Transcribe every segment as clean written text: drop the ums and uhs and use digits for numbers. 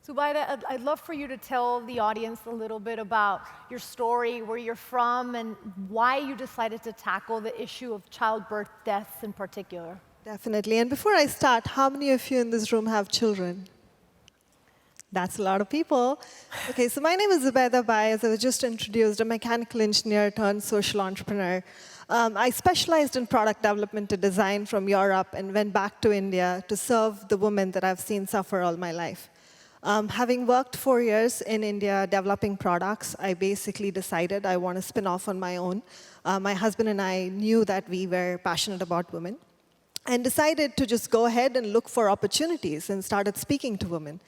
Zubaida, I'd love for you to tell the audience a little bit about your story, where you're from, and why you decided to tackle the issue of childbirth deaths in particular. Definitely. And before I start, how many of you in this room have children? That's a lot of people. Okay, so my name is Zubaida Bai, as I was just introduced, a mechanical engineer turned social entrepreneur. I specialized in product development and design from Europe and went back to India to serve the women that I've seen suffer all my life. Having worked 4 years in India developing products, I basically decided I want to spin off on my own. My husband and I knew that we were passionate about women and decided to just go ahead and look for opportunities and started speaking to women.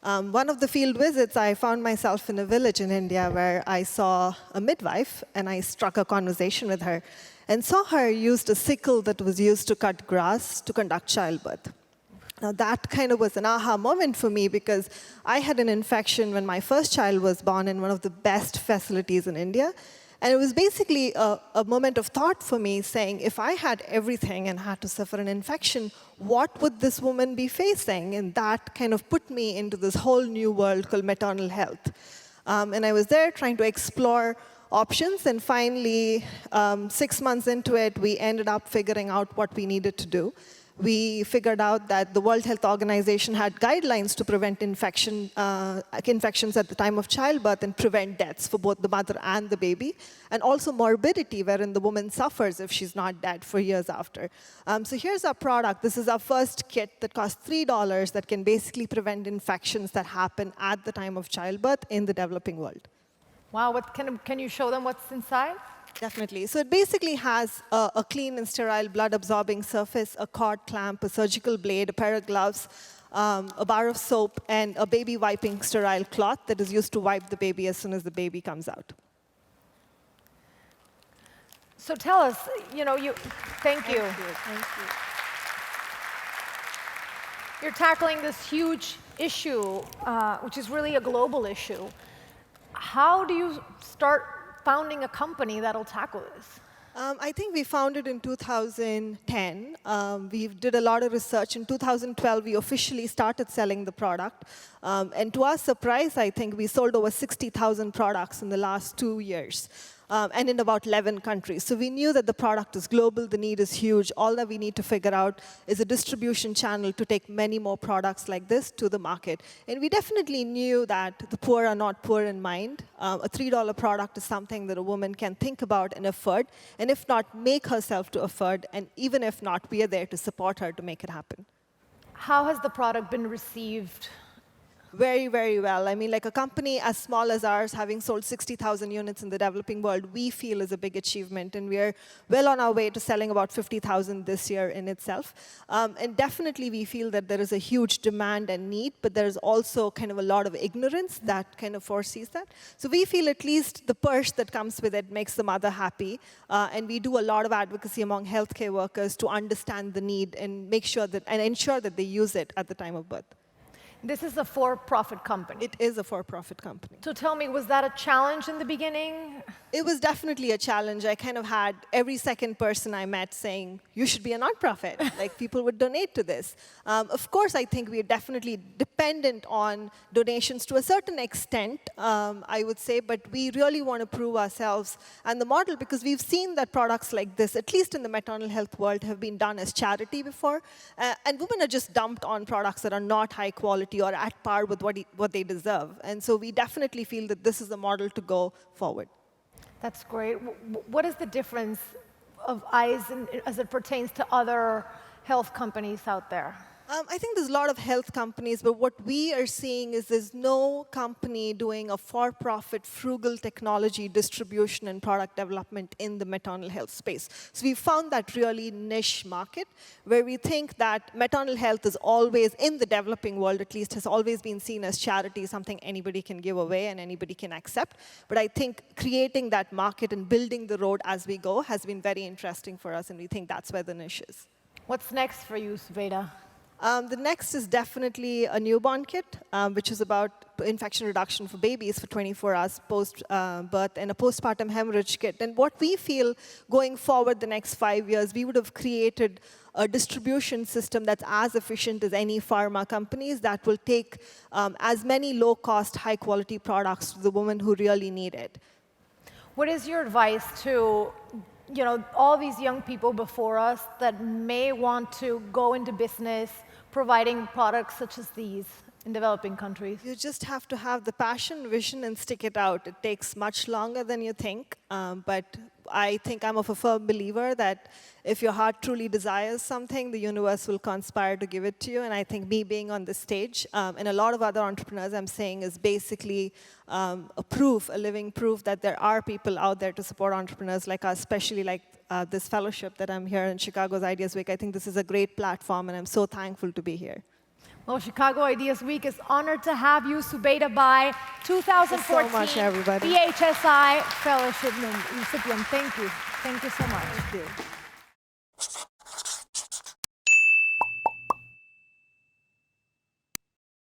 One of the field visits, I found myself in a village in India where I saw a midwife, and I struck a conversation with her and saw her use a sickle that was used to cut grass to conduct childbirth. Now, that kind of was an aha moment for me because I had an infection when my first child was born in one of the best facilities in India. And it was basically a moment of thought for me saying, if I had everything and had to suffer an infection, what would this woman be facing? And that kind of put me into this whole new world called maternal health. And I was there trying to explore options. And finally, 6 months into it, we ended up figuring out what we needed to do. We figured out that the World Health Organization had guidelines to prevent infections at the time of childbirth and prevent deaths for both the mother and the baby, and also morbidity, wherein the woman suffers if she's not dead for years after. So here's our product. This is our first kit that costs $3 that can basically prevent infections that happen at the time of childbirth in the developing world. Wow, can you show them what's inside? Definitely. So it basically has a clean and sterile blood-absorbing surface, a cord clamp, a surgical blade, a pair of gloves, a bar of soap, and a baby wiping sterile cloth that is used to wipe the baby as soon as the baby comes out. So tell us, thank you. Thank you. You're tackling this huge issue, which is really a global issue. How do you start founding a company that'll tackle this? I think we founded in 2010. We did a lot of research. In 2012, we officially started selling the product. And to our surprise, I think we sold over 60,000 products in the last 2 years. And in about 11 countries. So we knew that the product is global, the need is huge. All that we need to figure out is a distribution channel to take many more products like this to the market. And we definitely knew that the poor are not poor in mind. A $3 product is something that a woman can think about and afford, and if not, make herself to afford. And even if not, we are there to support her to make it happen. How has the product been received? Very, very well. I mean, like a company as small as ours, having sold 60,000 units in the developing world, we feel is a big achievement. And we are well on our way to selling about 50,000 this year in itself. And definitely, we feel that there is a huge demand and need, but there is also kind of a lot of ignorance that kind of foresees that. So we feel at least the purse that comes with it makes the mother happy. And we do a lot of advocacy among healthcare workers to understand the need and make sure that, and ensure that they use it at the time of birth. This is a for-profit company. It is a for-profit company. So tell me, was that a challenge in the beginning? It was definitely a challenge. I kind of had every second person I met saying, you should be a nonprofit. Like, people would donate to this. Of course, I think we are definitely dependent on donations to a certain extent, I would say, but we really want to prove ourselves and the model because we've seen that products like this, at least in the maternal health world, have been done as charity before. And women are just dumped on products that are not high quality or at par with what they deserve. And so we definitely feel that this is the model to go forward. That's great. What is the difference of eyes as it pertains to other health companies out there? I think there's a lot of health companies, but what we are seeing is there's no company doing a for-profit, frugal technology distribution and product development in the maternal health space. So we found that really niche market where we think that maternal health is always, in the developing world at least, has always been seen as charity, something anybody can give away and anybody can accept. But I think creating that market and building the road as we go has been very interesting for us, and we think that's where the niche is. What's next for you, Zubaida? The next is definitely a newborn kit, which is about infection reduction for babies for 24 hours post-birth, and a postpartum hemorrhage kit. And what we feel going forward the next 5 years, we would have created a distribution system that's as efficient as any pharma companies that will take as many low-cost, high-quality products to the women who really need it. What is your advice to all these young people before us that may want to go into business providing products such as these in developing countries? You just have to have the passion, vision, and stick it out. It takes much longer than you think, but I think I'm of a firm believer that if your heart truly desires something, the universe will conspire to give it to you. And I think me being on this stage, and a lot of other entrepreneurs I'm saying, is basically a living proof that there are people out there to support entrepreneurs like us, especially like this fellowship that I'm here in Chicago's Ideas Week. I think this is a great platform, and I'm so thankful to be here. Well, Chicago Ideas Week is honored to have you, Zubaida Bai, 2014 Thank you so much, everybody. BHSI Fellowship recipient. Thank you. Thank you so much. Thank you.